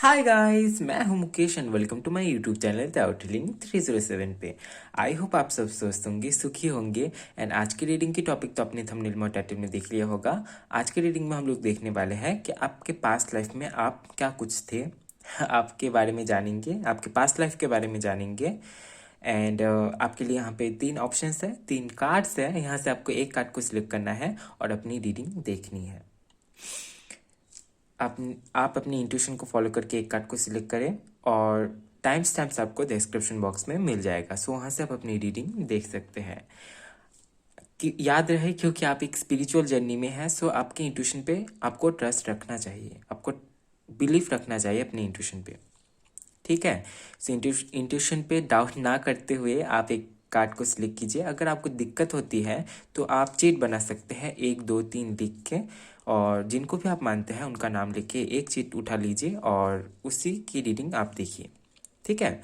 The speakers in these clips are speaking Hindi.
हाय गाइस, मैं हूं Mukesh and welcome to my YouTube channel the outling 307 पे। आई होप आप सब स्वस्थ होंगे, सुखी होंगे। एंड आज की रीडिंग की टॉपिक तो आपने थंबनेल में टाइटल में देख लिया होगा। आज की रीडिंग में हम लोग देखने वाले हैं कि आपके पास्ट लाइफ में आप क्या कुछ थे आपके बारे में जानेंगे, आपके पास्ट लाइफ के बारे में जानेंगे। एंड आपके लिए यहाँ पे 3 ऑप्शंस है, 3 कार्ड्स है। यहाँ से आपको एक कार्ड को सिलेक्ट करना है और अपनी रीडिंग देखनी है। आप अपनी इंट्यूशन को फॉलो करके एक कार्ड को सिलेक्ट करें और टाइम स्टैम्प्स आपको डिस्क्रिप्शन बॉक्स में मिल जाएगा। सो वहाँ से आप अपनी रीडिंग देख सकते हैं। कि याद रहे, क्योंकि आप एक स्पिरिचुअल जर्नी में हैं, सो आपके इंट्यूशन पे आपको ट्रस्ट रखना चाहिए, आपको बिलीफ रखना चाहिए अपने इंट्यूशन पे। ठीक है। सो इंट्यूशन पे डाउट ना करते हुए आप एक कार्ड को सिलेक्ट कीजिए। अगर आपको दिक्कत होती है तो आप चीट बना सकते हैं 1 2 3 लिख के, और जिनको भी आप मानते हैं उनका नाम लिख के एक चीट उठा लीजिए और उसी की रीडिंग आप देखिए। ठीक है।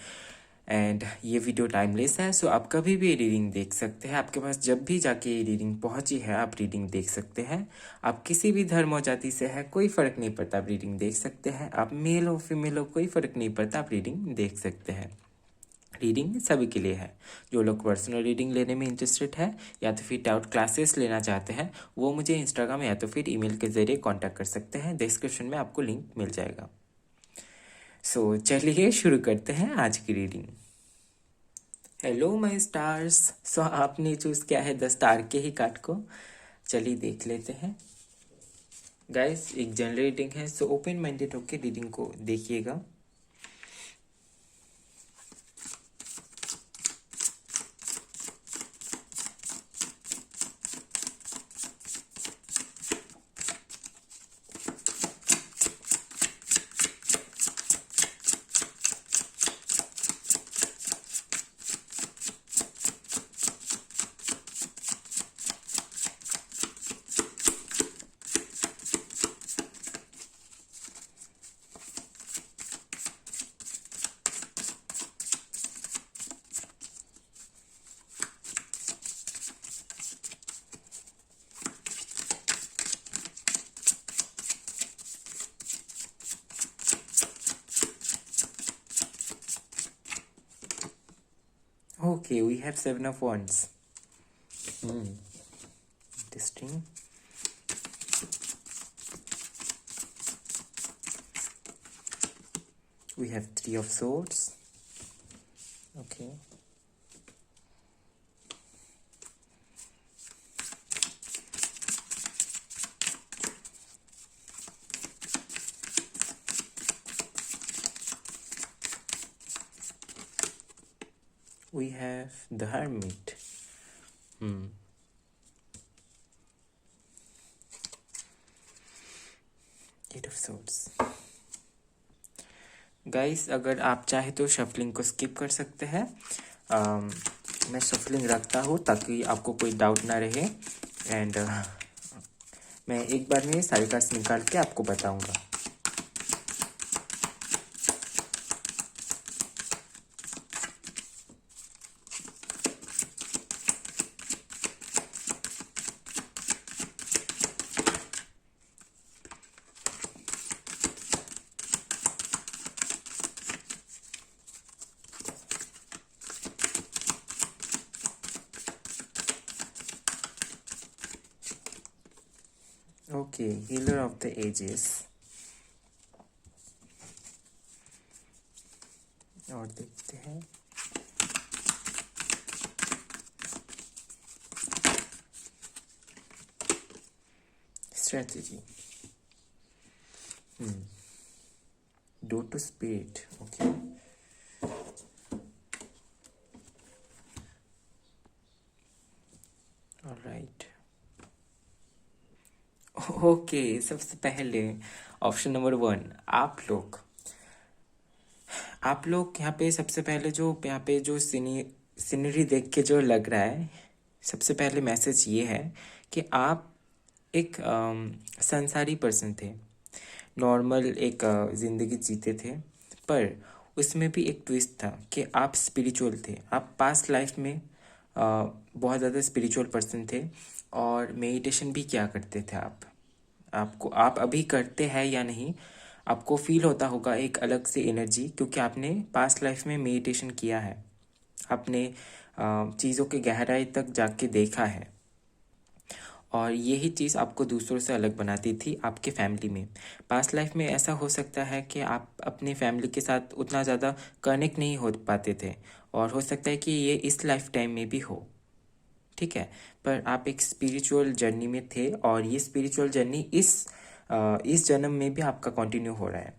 एंड ये वीडियो टाइमलेस है, सो आप कभी भी रीडिंग देख सकते हैं। आपके पास जब भी जाके ये रीडिंग पहुंची है आप रीडिंग देख सकते हैं। आप किसी भी धर्म और जाति से है, कोई फ़र्क नहीं पड़ता, आप रीडिंग देख सकते हैं। आप मेल हो फीमेल हो, कोई फ़र्क नहीं पड़ता, आप रीडिंग देख सकते हैं। रीडिंग सभी के लिए है। जो लोग पर्सनल रीडिंग लेने में इंटरेस्टेड है या तो फिर टाउट क्लासेस लेना चाहते हैं, वो मुझे इंस्टाग्राम या तो फिर ईमेल के ज़रिए कांटेक्ट कर सकते हैं। डिस्क्रिप्शन में आपको लिंक मिल जाएगा। सो चलिए शुरू करते हैं आज की reading. Hello my stars. So आपने चूज़ किया है 10 स्टार के ही कार्ड को। चलिए देख लेते हैं। गाइस, एक जनरल रीडिंग है, सो ओपन माइंडेड होकर रीडिंग को देखिएगा। Okay, we have 7 of Wands. Interesting. We have 3 of Swords. Okay. We have the Hermit. Eight of Swords. Guys, अगर आप चाहे तो शफलिंग को स्किप कर सकते हैं। मैं शफलिंग रखता हूँ ताकि आपको कोई डाउट ना रहे। एंड मैं एक बार में सारे कार्ड्स निकाल के आपको बताऊंगा। Okay, healer of the ages. और देखते हैं। Strategy. Do to spirit. Okay. Alright. Okay, सबसे पहले ऑप्शन नंबर 1, आप लोग यहाँ पे सबसे पहले जो यहाँ पे जो सीनरी देख के जो लग रहा है, सबसे पहले मैसेज ये है कि आप एक संसारी पर्सन थे, नॉर्मल एक ज़िंदगी जीते थे, पर उसमें भी एक ट्विस्ट था कि आप स्पिरिचुअल थे। आप पास्ट लाइफ में बहुत ज़्यादा स्पिरिचुअल पर्सन थे और मेडिटेशन भी किया करते थे। आप अभी करते हैं या नहीं, आपको फील होता होगा एक अलग से एनर्जी, क्योंकि आपने पास्ट लाइफ में मेडिटेशन किया है, आपने चीज़ों के गहराई तक जाके देखा है, और यही चीज़ आपको दूसरों से अलग बनाती थी आपके फैमिली में। पास्ट लाइफ में ऐसा हो सकता है कि आप अपने फैमिली के साथ उतना ज़्यादा कनेक्ट नहीं हो पाते थे, और हो सकता है कि ये इस लाइफ टाइम में भी हो, ठीक है। पर आप एक स्पिरिचुअल जर्नी में थे, और ये स्पिरिचुअल जर्नी इस जन्म में भी आपका कंटिन्यू हो रहा है।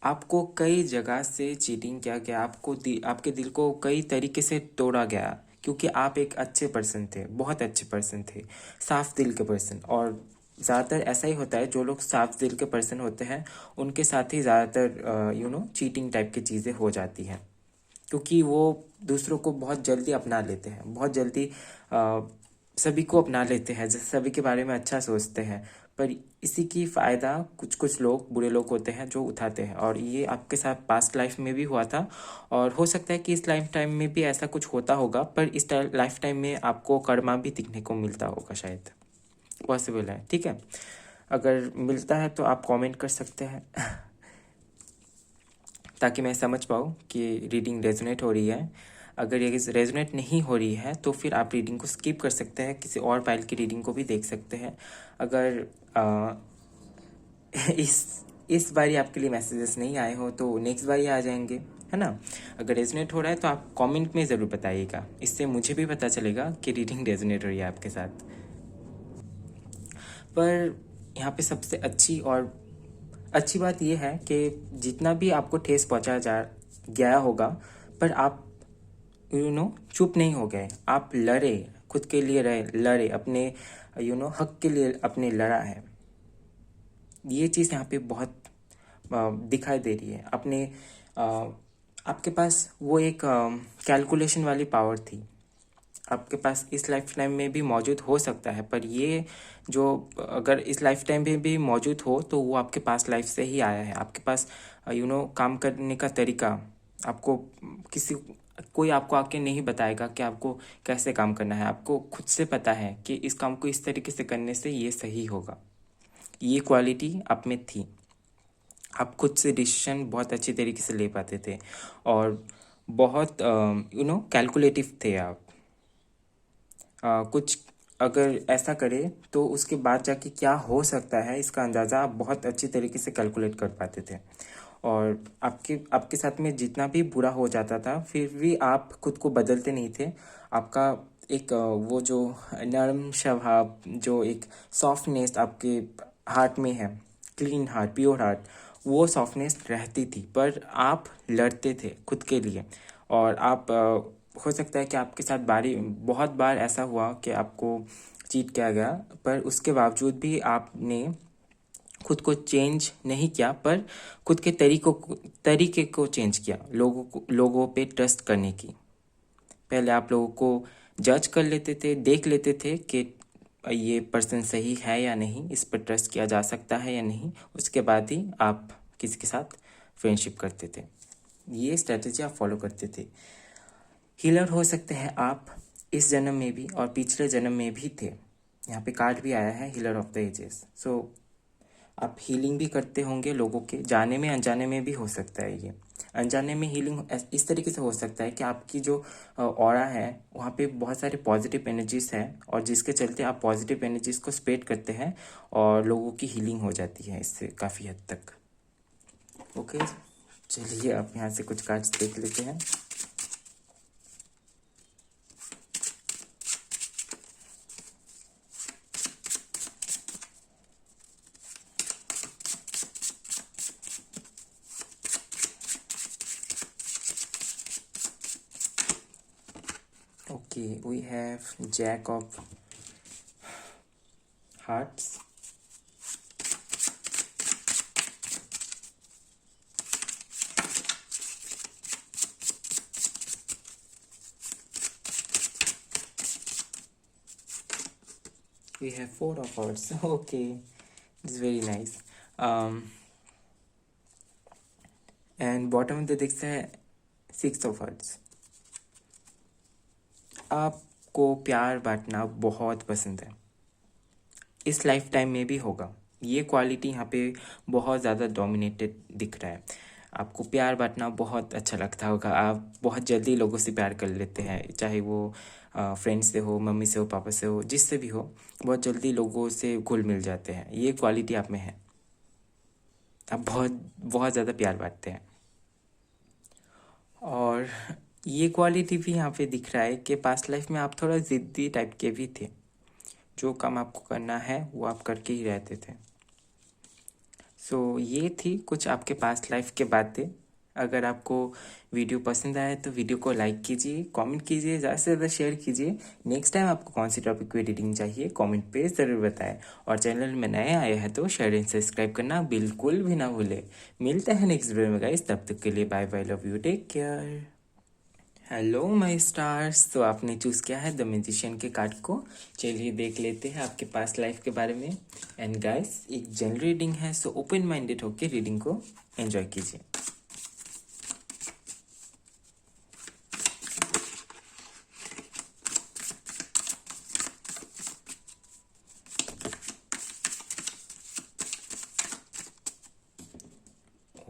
आपको कई जगह से चीटिंग किया गया, आपके दिल को कई तरीके से तोड़ा गया, क्योंकि आप एक अच्छे पर्सन थे, बहुत अच्छे पर्सन थे, साफ दिल के पर्सन। और ज़्यादातर ऐसा ही होता है, जो लोग साफ दिल के पर्सन होते हैं उनके साथ ही ज़्यादातर चीटिंग टाइप की चीज़ें हो जाती हैं, क्योंकि वो दूसरों को बहुत जल्दी अपना लेते हैं, बहुत जल्दी सभी को अपना लेते हैं, सभी के बारे में अच्छा सोचते हैं। पर इसी की फ़ायदा कुछ कुछ लोग, बुरे लोग होते हैं जो उठाते हैं, और ये आपके साथ पास्ट लाइफ में भी हुआ था, और हो सकता है कि इस लाइफ टाइम में भी ऐसा कुछ होता होगा, पर इस लाइफ टाइम में आपको कर्मा भी दिखने को मिलता होगा, शायद पॉसिबल है, ठीक है। अगर मिलता है तो आप कमेंट कर सकते हैं ताकि मैं समझ पाऊँ कि रीडिंग रेजोनेट हो रही है। अगर ये रेजोनेट नहीं हो रही है तो फिर आप रीडिंग को स्किप कर सकते हैं, किसी और फाइल की रीडिंग को भी देख सकते हैं। अगर इस बारी आपके लिए मैसेजेस नहीं आए हो तो नेक्स्ट बारी आ जाएंगे, है ना। अगर रेजोनेट हो रहा है तो आप कमेंट में ज़रूर बताइएगा, इससे मुझे भी पता चलेगा कि रीडिंग रेजोनेट हो रही है आपके साथ। पर यहाँ पे सबसे अच्छी बात यह है कि जितना भी आपको ठेस पहुँचाया जा गया होगा, पर आप चुप नहीं हो गए, आप लड़े, खुद के लिए लड़े, अपने हक के लिए अपने लड़ा है। ये चीज़ यहाँ पे बहुत दिखाई दे रही है। आपके पास वो एक कैलकुलेशन वाली पावर थी, आपके पास इस लाइफ टाइम में भी मौजूद हो सकता है, पर ये जो अगर इस लाइफ टाइम में भी मौजूद हो तो वो आपके पास लाइफ से ही आया है। आपके पास काम करने का तरीका, आपको कोई आपको आके नहीं बताएगा कि आपको कैसे काम करना है, आपको खुद से पता है कि इस काम को इस तरीके से करने से ये सही होगा। ये क्वालिटी आप में थी, आप खुद से डिसीजन बहुत अच्छी तरीके से ले पाते थे, और बहुत कैलकुलेटिव थे आप। कुछ अगर ऐसा करे तो उसके बाद जाके क्या हो सकता है इसका अंदाज़ा आप बहुत अच्छी तरीके से कैलकुलेट कर पाते थे, और आपके साथ में जितना भी बुरा हो जाता था फिर भी आप खुद को बदलते नहीं थे। आपका एक वो जो नरम स्वभाव, जो एक सॉफ्टनेस आपके हार्ट में है, क्लीन हार्ट, प्योर हार्ट, वो सॉफ्टनेस रहती थी, पर आप लड़ते थे खुद के लिए। और आप हो सकता है कि आपके साथ बहुत बार ऐसा हुआ कि आपको चीट किया गया, पर उसके बावजूद भी आपने खुद को चेंज नहीं किया, पर खुद के तरीके को चेंज किया, लोगों पे ट्रस्ट करने की। पहले आप लोगों को जज कर लेते थे, देख लेते थे कि ये पर्सन सही है या नहीं, इस पर ट्रस्ट किया जा सकता है या नहीं, उसके बाद ही आप किसी के साथ फ्रेंडशिप करते थे। ये स्ट्रेटजी आप फॉलो करते थे। हीलर हो सकते हैं आप इस जन्म में भी और पिछले जन्म में भी थे। यहाँ पे कार्ड भी आया है, हीलर ऑफ द एजेस। सो आप हीलिंग भी करते होंगे लोगों के, जाने में अनजाने में भी हो सकता है। ये अनजाने में हीलिंग इस तरीके से हो सकता है कि आपकी जो ऑरा है वहाँ पे बहुत सारे पॉजिटिव एनर्जीज है, और जिसके चलते आप पॉजिटिव एनर्जीज को स्प्रेड करते हैं और लोगों की हीलिंग हो जाती है इससे काफ़ी हद तक। ओके, चलिए आप यहाँ से कुछ कार्ड्स देख लेते हैं। Okay, we have Jack of Hearts, we have Four of Hearts. Okay, it's very nice. And bottom में तो दिखता है Six of Hearts. आपको प्यार बांटना बहुत पसंद है, इस लाइफ टाइम में भी होगा। ये क्वालिटी यहाँ पे बहुत ज़्यादा डोमिनेटेड दिख रहा है। आपको प्यार बांटना बहुत अच्छा लगता होगा, आप बहुत जल्दी लोगों से प्यार कर लेते हैं, चाहे वो फ्रेंड्स से हो, मम्मी से हो, पापा से हो, जिससे भी हो, बहुत जल्दी लोगों से घुल मिल जाते हैं। ये क्वालिटी आप में है, आप बहुत बहुत ज़्यादा प्यार बांटते हैं। और ये क्वालिटी भी यहाँ पे दिख रहा है कि पास्ट लाइफ में आप थोड़ा ज़िद्दी टाइप के भी थे। जो काम आपको करना है वो आप करके ही रहते थे। ये थी कुछ आपके पास्ट लाइफ के बातें। अगर आपको वीडियो पसंद आया तो वीडियो को लाइक कीजिए, कमेंट कीजिए, ज़्यादा से ज़्यादा शेयर कीजिए। नेक्स्ट टाइम आपको कौन सी टॉपिक की एडिटिंग चाहिए कमेंट पे ज़रूर बताएं। और चैनल में नए आए हैं तो शेयर एंड सब्सक्राइब करना बिल्कुल भी ना भूलें। मिलते हैं नेक्स्ट वीडियो में गाइस, तब तक के लिए bye bye, love you, take care. Hello my stars, तो आपने चूज़ किया है द मैजिशियन के कार्ड को। चलिए देख लेते हैं आपके पास्ट लाइफ के बारे में। एंड गाइस, एक जनरल रीडिंग है, सो ओपन माइंडेड होकर रीडिंग को एंजॉय कीजिए।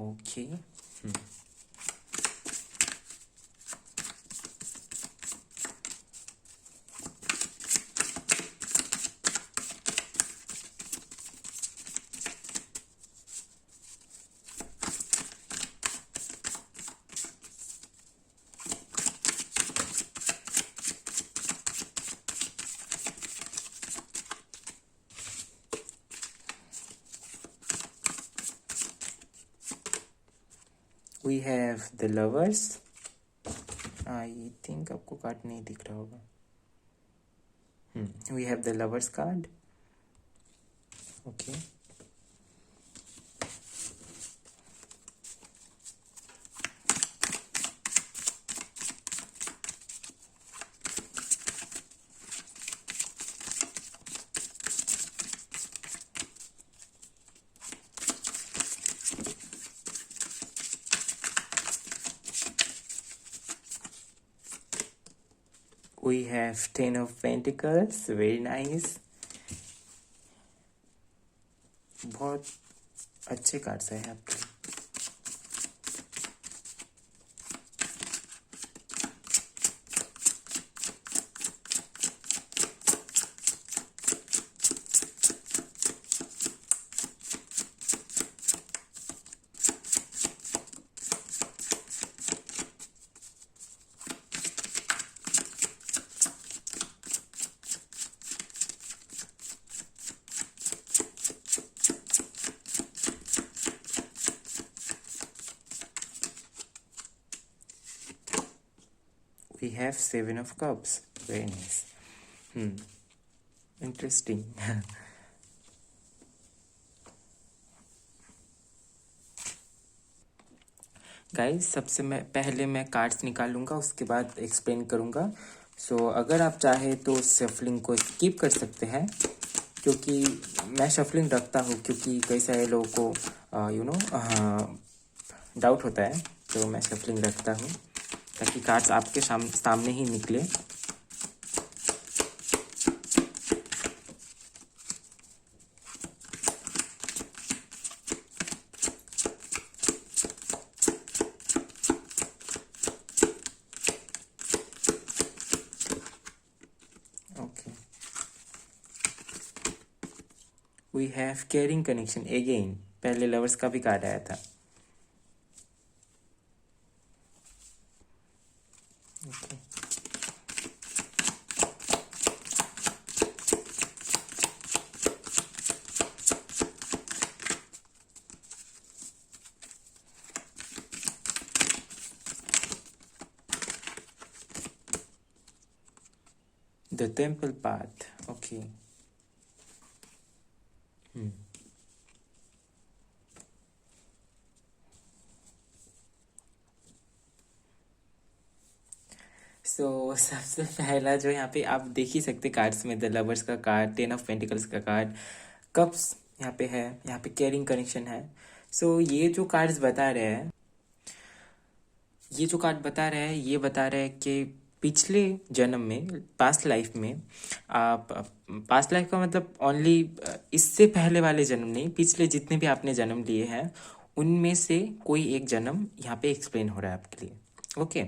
Okay. We have the lovers. I think आपको कार्ड नहीं दिख रहा होगा। We have the lovers card. Okay. We have Ten of Pentacles, very nice। बहुत अच्छे कार्ड्स हैं आपके। We have Seven of Cups, very nice। Interesting। Guys, सबसे पहले मैं कार्ड्स निकालूंगा, उसके बाद एक्सप्लेन करूंगा। अगर आप चाहे तो शफलिंग को स्किप कर सकते हैं, क्योंकि मैं शफलिंग रखता हूँ, क्योंकि कई सारे लोगों को डाउट होता है, तो मैं शफलिंग रखता हूँ ताकि कार्ड्स आपके सामने ही निकले। Okay. We have caring connection again, पहले लवर्स का भी कार्ड आया था। Okay. The temple path, okay। सबसे पहला जो यहाँ पे आप देख ही सकते कार्ड्स में, द लवर्स का कार्ड, टेन ऑफ पेंटिकल्स का कार्ड, कप्स यहाँ पे है, यहाँ पे केयरिंग कनेक्शन है। ये जो कार्ड्स बता रहे हैं, ये जो कार्ड बता रहे हैं, ये बता रहे हैं कि पिछले जन्म में, पास्ट लाइफ में आप, पास्ट लाइफ का मतलब ओनली इससे पहले वाले जन्म नहीं, पिछले जितने भी आपने जन्म लिए हैं उनमें से कोई एक जन्म यहाँ पे एक्सप्लेन हो रहा है आपके लिए। ओके,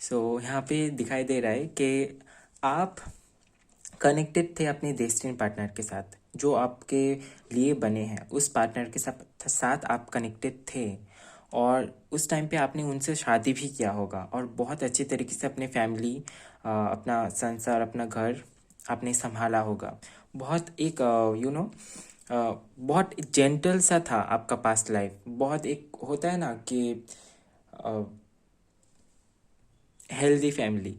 सो यहाँ पे दिखाई दे रहा है कि आप कनेक्टेड थे अपने डेस्टिनी पार्टनर के साथ, जो आपके लिए बने हैं उस पार्टनर के साथ आप कनेक्टेड थे, और उस टाइम पे आपने उनसे शादी भी किया होगा और बहुत अच्छे तरीके से अपने फैमिली, अपना संसार, अपना घर आपने संभाला होगा। बहुत एक बहुत जेंटल सा था आपका पास्ट लाइफ। बहुत एक होता है ना कि हेल्दी फैमिली,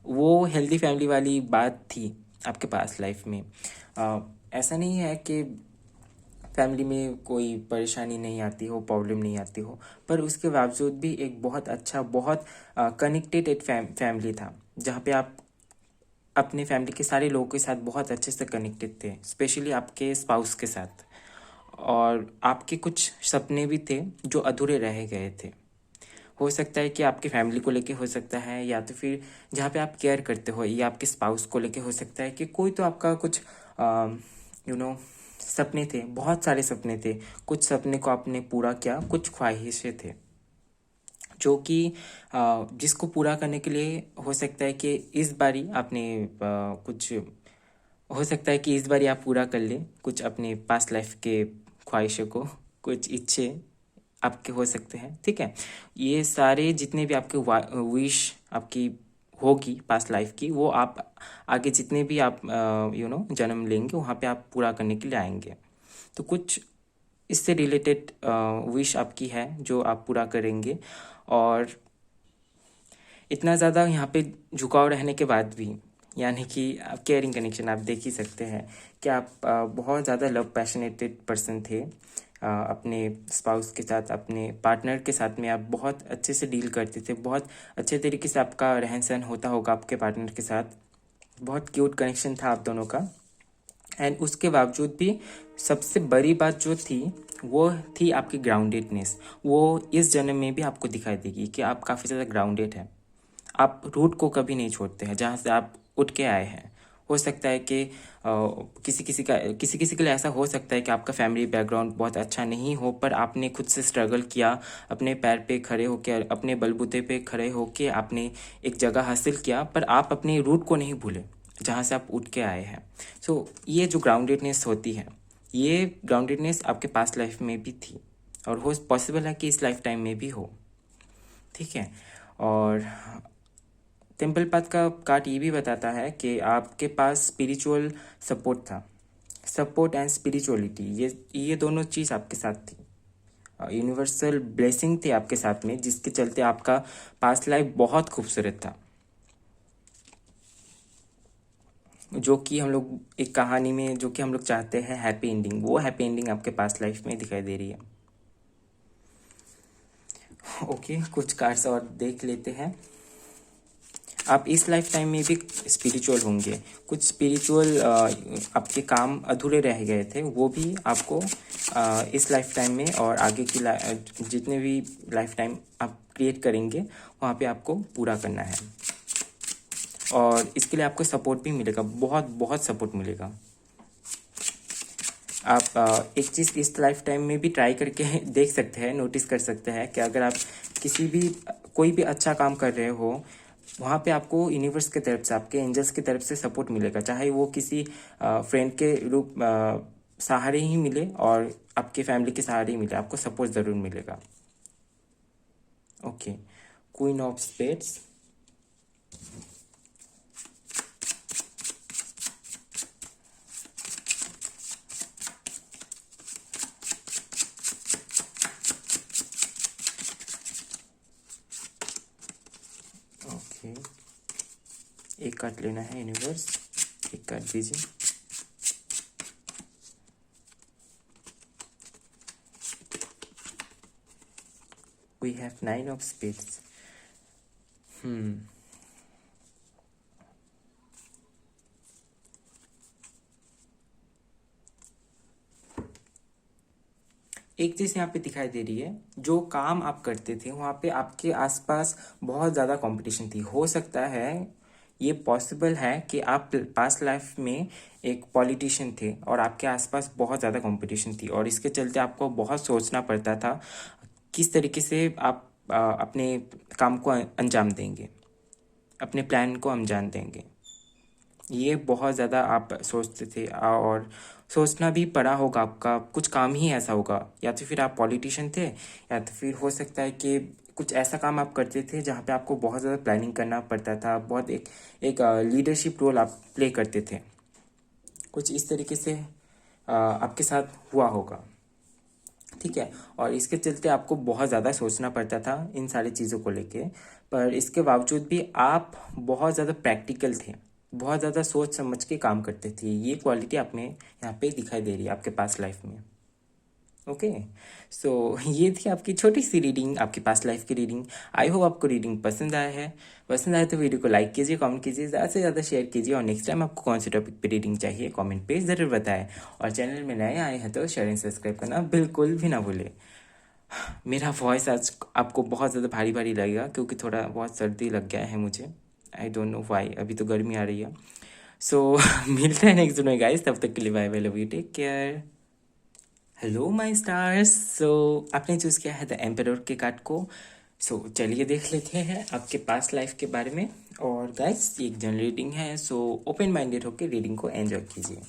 वो हेल्दी फैमिली वाली बात थी आपके पास लाइफ में। ऐसा नहीं है कि फैमिली में कोई परेशानी नहीं आती हो, प्रॉब्लम नहीं आती हो, पर उसके बावजूद भी एक बहुत अच्छा, बहुत कनेक्टेड एक फैमिली था, जहाँ पे आप अपने फैमिली के सारे लोगों के साथ बहुत अच्छे से कनेक्टेड थे, स्पेशली आपके स्पाउस के साथ। और आपके कुछ सपने भी थे जो अधूरे रह गए थे। हो सकता है कि आपकी फैमिली को लेके हो सकता है, या तो फिर जहाँ पे आप केयर करते हो, या आपके स्पाउस को लेके हो सकता है कि कोई तो आपका कुछ सपने थे, बहुत सारे सपने थे। कुछ सपने को आपने पूरा किया, कुछ ख्वाहिशें थे जो कि जिसको पूरा करने के लिए हो सकता है कि इस बारी आपने कुछ, हो सकता है कि इस बारी आप पूरा कर लें कुछ अपने पास्ट लाइफ के ख्वाहिशों को, कुछ इच्छे आपके हो सकते हैं। ठीक है, ये सारे जितने भी आपके विश आपकी होगी पास्ट लाइफ की, वो आप आगे जितने भी आप जन्म लेंगे वहाँ पे आप पूरा करने के लिए आएंगे। तो कुछ इससे रिलेटेड विश आपकी है जो आप पूरा करेंगे। और इतना ज़्यादा यहाँ पे झुकाव रहने के बाद भी, यानी कि केयरिंग कनेक्शन आप देख ही सकते हैं कि आप बहुत ज़्यादा लव पैशनेटेड पर्सन थे अपने स्पाउस के साथ, अपने पार्टनर के साथ में आप बहुत अच्छे से डील करते थे, बहुत अच्छे तरीके से आपका रहन सहन होता होगा आपके पार्टनर के साथ, बहुत क्यूट कनेक्शन था आप दोनों का। एंड उसके बावजूद भी सबसे बड़ी बात जो थी वो थी आपकी ग्राउंडेडनेस। वो इस जन्म में भी आपको दिखाई देगी कि आप काफ़ी ज़्यादा ग्राउंडेड हैं। आप रूट को कभी नहीं छोड़ते हैं जहाँ से आप उठ के आए हैं। हो सकता है कि किसी किसी के लिए ऐसा हो सकता है कि आपका फैमिली बैकग्राउंड बहुत अच्छा नहीं हो, पर आपने खुद से स्ट्रगल किया, अपने पैर पे खड़े होकर, अपने बलबूते पे खड़े होकर आपने एक जगह हासिल किया, पर आप अपने रूट को नहीं भूले जहाँ से आप उठ के आए हैं। सो ये जो ग्राउंडेडनेस होती है, ये ग्राउंडेडनेस आपके पास्ट लाइफ में भी थी, और हो पॉसिबल है कि इस लाइफ टाइम में भी हो। ठीक है, और टेम्पल पाथ का कार्ड ये भी बताता है कि आपके पास स्पिरिचुअल सपोर्ट था। सपोर्ट एंड स्पिरिचुअलिटी, ये दोनों चीज़ आपके साथ थी। यूनिवर्सल ब्लेसिंग थी आपके साथ में, जिसके चलते आपका पास्ट लाइफ बहुत खूबसूरत था, जो कि हम लोग एक कहानी में, जो कि हम लोग चाहते हैं हैप्पी एंडिंग, वो हैप्पी एंडिंग आपके पास्ट लाइफ में दिखाई दे रही है। ओके, कुछ कार्ड्स और देख लेते हैं। आप इस लाइफ टाइम में भी स्पिरिचुअल होंगे। कुछ स्पिरिचुअल आपके काम अधूरे रह गए थे, वो भी आपको इस लाइफ टाइम में और आगे की जितने भी लाइफ टाइम आप क्रिएट करेंगे वहाँ पे आपको पूरा करना है। और इसके लिए आपको सपोर्ट भी मिलेगा, बहुत बहुत सपोर्ट मिलेगा। आप एक चीज़ इस लाइफ टाइम में भी ट्राई करके देख सकते हैं, नोटिस कर सकते हैं कि अगर आप कोई भी अच्छा काम कर रहे हो, वहाँ पे आपको यूनिवर्स की तरफ से, आपके एंजल्स की तरफ से सपोर्ट मिलेगा, चाहे वो किसी फ्रेंड के रूप सहारे ही मिले और आपके फैमिली के सहारे ही मिले, आपको सपोर्ट ज़रूर मिलेगा। Okay, queen of spades, okay, एक कार्ड लेना है यूनिवर्स, एक कार्ड दीजिए। We have 9 of spades. एक चीज़ यहाँ पे दिखाई दे रही है, जो काम आप करते थे वहाँ पे आपके आसपास बहुत ज़्यादा कंपटीशन थी। हो सकता है ये पॉसिबल है कि आप पास्ट लाइफ में एक पॉलिटिशियन थे और आपके आसपास बहुत ज़्यादा कंपटीशन थी और इसके चलते आपको बहुत सोचना पड़ता था किस तरीके से आप अपने काम को अंजाम देंगे, अपने प्लान को अंजाम देंगे। ये बहुत ज़्यादा आप सोचते थे और सोचना भी पड़ा होगा, आपका कुछ काम ही ऐसा होगा, या तो फिर आप पॉलिटिशियन थे या तो फिर हो सकता है कि कुछ ऐसा काम आप करते थे जहाँ पे आपको बहुत ज़्यादा प्लानिंग करना पड़ता था, बहुत एक लीडरशिप रोल आप प्ले करते थे। कुछ इस तरीके से आपके साथ हुआ होगा, ठीक है। और इसके चलते आपको बहुत ज़्यादा सोचना पड़ता था इन सारी चीज़ों को लेके, पर इसके बावजूद भी आप बहुत ज़्यादा प्रैक्टिकल थे, बहुत ज़्यादा सोच समझ के काम करते थे। ये क्वालिटी आप में यहाँ पे दिखाई दे रही है आपके पास्ट लाइफ में। ओके, सो ये थी आपकी छोटी सी रीडिंग, आपकी पास्ट लाइफ की रीडिंग। आई होप आपको रीडिंग पसंद आया है। पसंद आए तो वीडियो को लाइक कीजिए, कमेंट कीजिए, ज़्यादा से ज़्यादा शेयर कीजिए और नेक्स्ट टाइम आपको कौन से टॉपिक पे रीडिंग चाहिए कमेंट पे ज़रूर बताएं। और चैनल में नए आए हैं तो शेयर एंड सब्सक्राइब करना बिल्कुल भी ना भूलें। मेरा वॉइस आज आपको बहुत ज़्यादा भारी भारी लगेगा क्योंकि थोड़ा बहुत सर्दी लग गया है मुझे। आई डोंट नो व्हाई, अभी तो गर्मी आ रही है। सो मिलते हैं नेक्स्ट में गाइस, तब तक के लिए bye bye, love you, take care. Hello my stars. So आपने चूज़ किया है द एम्परर के कार्ड को। सो चलिए देख लेते हैं आपके पास्ट लाइफ के बारे में। और गाइस ये एक जनरल रीडिंग है, सो ओपन माइंडेड होकर रीडिंग को एंजॉय कीजिए।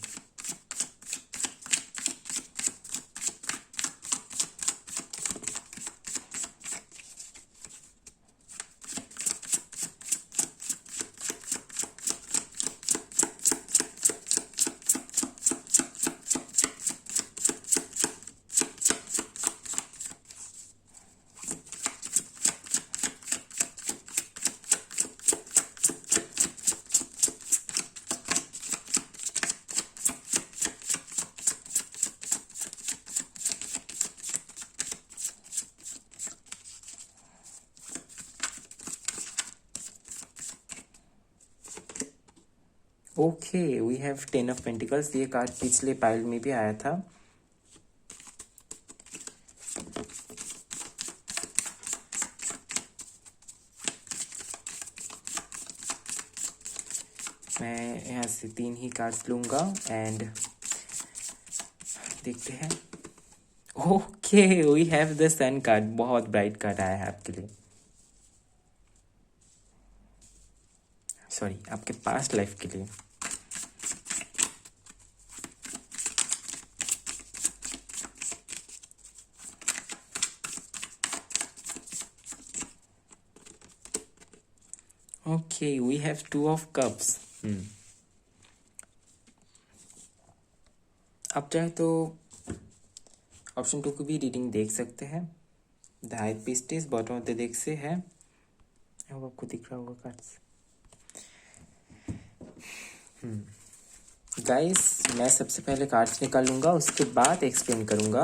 Okay, we have 10 of pentacles. ये कार्ड पिछले पाइल में भी आया था। मैं यहाँ से 3 ही कार्ड्स लूँगा एंड देखते हैं। Okay, we have the sun card. बहुत ब्राइट कार्ड आया है आपके लिए, सॉरी आपके पास्ट लाइफ के लिए। Okay, we have 2 of cups. आप चाहे तो ऑप्शन 2 की भी रीडिंग देख सकते हैं। The high priestess bottom of the deck से है, अब आपको दिख रहा होगा कार्ड्स। गाइस मैं सबसे पहले कार्ड्स निकालूंगा, उसके बाद एक्सप्लेन करूंगा।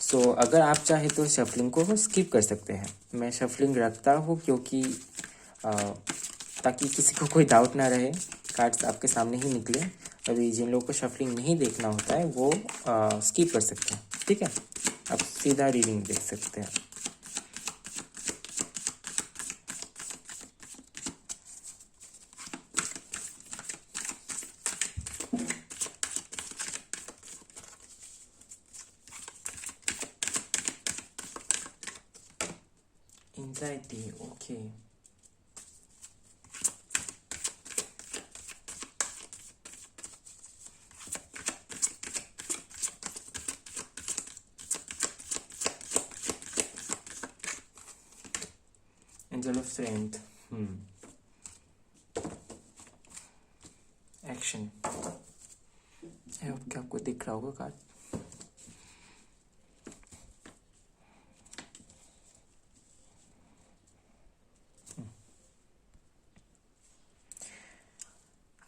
सो अगर आप चाहे तो शफलिंग को स्किप कर सकते हैं। मैं शफलिंग रखता हूँ क्योंकि ताकि किसी को कोई डाउट ना रहे, कार्ड्स आपके सामने ही निकले। अभी जिन लोगों को शफलिंग नहीं देखना होता है वो स्किप कर सकते हैं, ठीक है। आप सीधा रीडिंग देख सकते हैं। Anxiety, okay. Angel of strength, action. क्या आपको दिख रहा होगा कार्ड।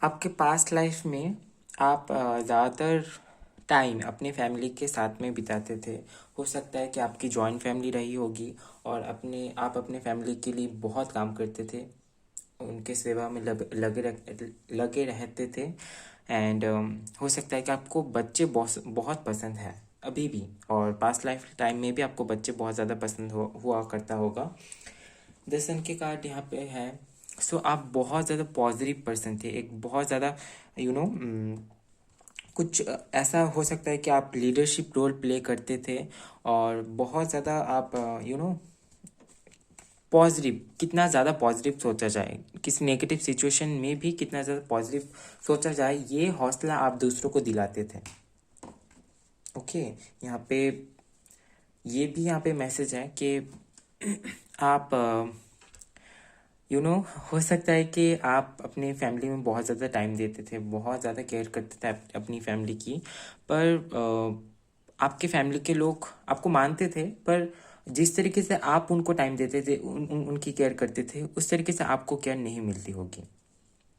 आपके पास्ट लाइफ में आप ज़्यादातर टाइम अपने फैमिली के साथ में बिताते थे। हो सकता है कि आपकी जॉइंट फैमिली रही होगी और आप अपने फैमिली के लिए बहुत काम करते थे, उनके सेवा में लगे रहते थे। एंड हो सकता है कि आपको बच्चे बहुत पसंद है अभी भी, और पास्ट लाइफ टाइम में भी आपको बच्चे बहुत ज़्यादा पसंद हुआ करता होगा। द सन के कार्ड यहाँ पे है। सो आप बहुत ज़्यादा पॉजिटिव पर्सन थे, एक बहुत ज़्यादा यू नो कुछ ऐसा हो सकता है कि आप लीडरशिप रोल प्ले करते थे, और बहुत ज़्यादा आप पॉजिटिव, कितना ज़्यादा पॉजिटिव सोचा जाए, किसी नेगेटिव सिचुएशन में भी कितना ज़्यादा पॉजिटिव सोचा जाए, ये हौसला आप दूसरों को दिलाते थे। ओके, यहाँ पे ये भी यहाँ पे मैसेज है कि आप हो सकता है कि आप अपनी फैमिली में बहुत ज़्यादा टाइम देते थे, बहुत ज़्यादा केयर करते थे अपनी फैमिली की, पर आपके फैमिली के लोग आपको मानते थे, पर जिस तरीके से आप उनको टाइम देते थे, उनकी केयर करते थे, उस तरीके से आपको केयर नहीं मिलती होगी।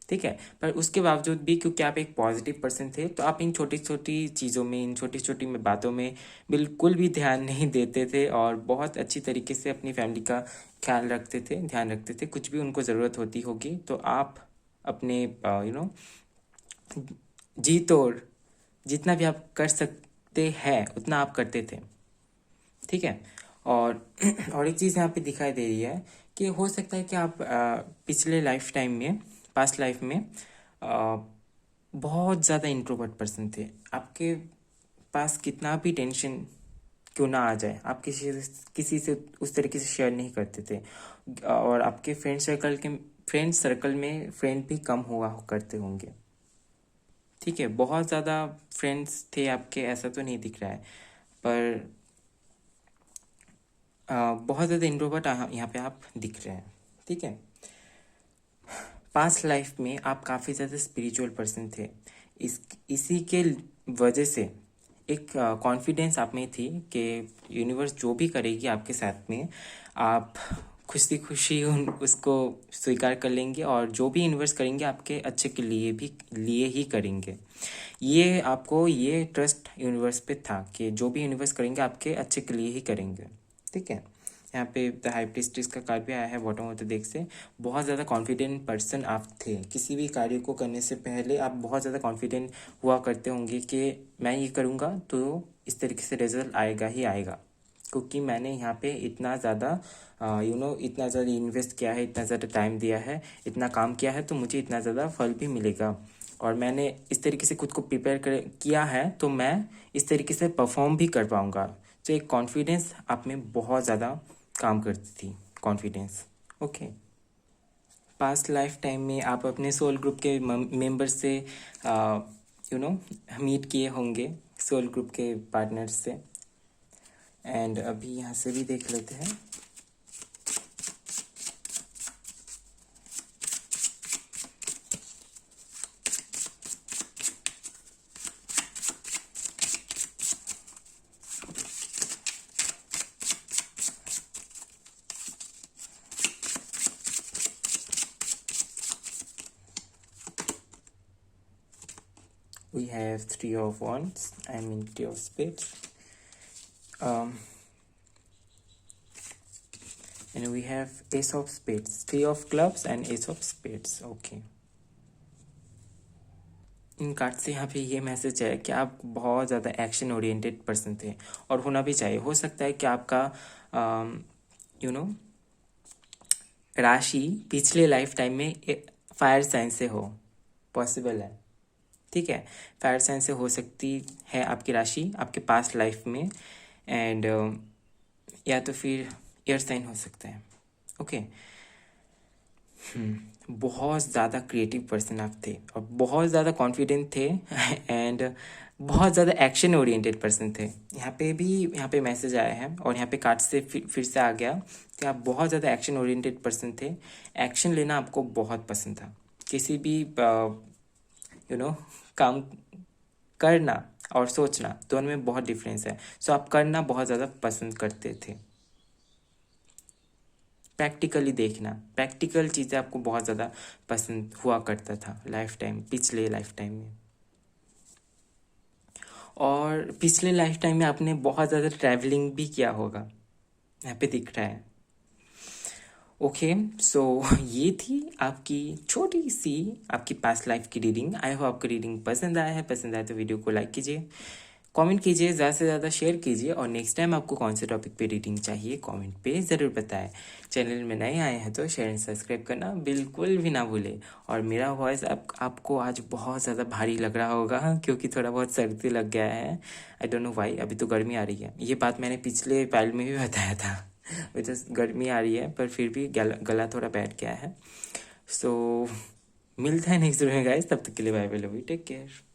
ठीक है, पर उसके बावजूद भी क्योंकि आप एक पॉजिटिव पर्सन थे, तो आप इन छोटी छोटी चीज़ों में, इन छोटी छोटी बातों में बिल्कुल भी ध्यान नहीं देते थे, और बहुत अच्छी तरीके से अपनी फैमिली का ख्याल रखते थे, ध्यान रखते थे। कुछ भी उनको ज़रूरत होती होगी तो आप अपने जी तोड़ जितना भी आप कर सकते हैं उतना आप करते थे। ठीक है, और और एक चीज़ यहाँ पे दिखाई दे रही है कि हो सकता है कि आप पिछले लाइफ टाइम में, पास्ट लाइफ में बहुत ज़्यादा इंट्रोवर्ट पर्सन थे। आपके पास कितना भी टेंशन क्यों ना आ जाए, आप किसी से उस तरीके से शेयर नहीं करते थे, और आपके फ्रेंड सर्कल में फ्रेंड भी कम हुआ करते होंगे। ठीक है, बहुत ज़्यादा फ्रेंड्स थे आपके, ऐसा तो नहीं दिख रहा है, पर बहुत ज़्यादा इंट्रोवर्ट यहाँ पे आप दिख रहे हैं। ठीक है, पास्ट लाइफ में आप काफ़ी ज़्यादा स्पिरिचुअल पर्सन थे, इसी के वजह से एक कॉन्फिडेंस आप में थी कि यूनिवर्स जो भी करेगी आपके साथ में, आप खुशी खुशी उसको स्वीकार कर लेंगे, और जो भी यूनिवर्स करेंगे आपके अच्छे के लिए ही करेंगे। ये आपको ये ट्रस्ट यूनिवर्स पे था कि जो भी यूनिवर्स करेंगे आपके अच्छे के लिए ही करेंगे। ठीक है, यहाँ पे द हाई प्रीस्टेस का कार्ड भी आया है बॉटम ऑफ द डेक से। बहुत ज़्यादा कॉन्फिडेंट पर्सन आप थे, किसी भी कार्य को करने से पहले आप बहुत ज़्यादा कॉन्फिडेंट हुआ करते होंगे कि मैं ये करूँगा तो इस तरीके से रिजल्ट आएगा ही आएगा, क्योंकि मैंने यहाँ पे इतना ज़्यादा इतना ज़्यादा इन्वेस्ट किया है, इतना ज़्यादा टाइम दिया है, इतना काम किया है, तो मुझे इतना ज़्यादा फल भी मिलेगा, और मैंने इस तरीके से खुद को किया है, तो मैं इस तरीके से परफॉर्म भी कर पाऊँगा। तो एक कॉन्फिडेंस आप में बहुत ज़्यादा काम करती थी, confidence. Okay, past life time में आप अपने सोल ग्रुप के मेंबर से मीट किए होंगे, सोल ग्रुप के पार्टनर्स से। एंड अभी यहाँ से भी देख लेते हैं। We have 3 of Wands, I mean 3 of Spades, and we have Ace of Spades, 3 of Clubs and Ace of Spades. Okay, in card से यहाँ पे ये मैसेज है कि आप बहुत ज़्यादा एक्शन ओरिएंटेड पर्सन थे, और होना भी चाहिए। हो सकता है कि आपका राशि पिछले लाइफ टाइम में फायर साइन से हो, पॉसिबल है। ठीक है, फायर साइन से हो सकती है आपकी राशि आपके पास्ट लाइफ में, एंड या तो फिर एयर साइन हो सकता है। ओके, बहुत ज़्यादा क्रिएटिव पर्सन आप थे, और बहुत ज़्यादा कॉन्फिडेंट थे एंड बहुत ज़्यादा एक्शन ओरिएंटेड पर्सन थे। यहाँ पे मैसेज आया है, और यहाँ पे कार्ड से फिर से आ गया कि आप बहुत ज़्यादा एक्शन ओरिएंटेड पर्सन थे। एक्शन लेना आपको बहुत पसंद था, किसी भी काम करना और सोचना दोनों में बहुत डिफरेंस है। सो आप करना बहुत ज़्यादा पसंद करते थे, प्रैक्टिकली देखना, प्रैक्टिकल चीज़ें आपको बहुत ज़्यादा पसंद हुआ करता था लाइफ टाइम, पिछले लाइफ टाइम में। और पिछले लाइफ टाइम में आपने बहुत ज़्यादा ट्रैवलिंग भी किया होगा, यहाँ पे दिख रहा है। ओके, सो ये थी आपकी छोटी सी आपकी पास्ट लाइफ की रीडिंग। आई होप आपको रीडिंग पसंद आया है। पसंद आया तो वीडियो को लाइक कीजिए, कमेंट कीजिए, ज़्यादा से ज़्यादा शेयर कीजिए, और नेक्स्ट टाइम आपको कौन से टॉपिक पे रीडिंग चाहिए कमेंट पे ज़रूर बताएं। चैनल में नए आए हैं तो शेयर एंड सब्सक्राइब करना बिल्कुल भी ना भूलें। और मेरा वॉइस आपको आज बहुत ज़्यादा भारी लग रहा होगा क्योंकि थोड़ा बहुत सर्दी लग गया है। आई डोंट नो वाई, अभी तो गर्मी आ रही है। ये बात मैंने पिछले पैल में भी बताया था। वजह गर्मी आ रही है पर फिर भी गला थोड़ा बैठ गया है। सो मिलता है नेक्स्ट वीडियो में गाइस, तब तक के लिए bye bye, love you, take care.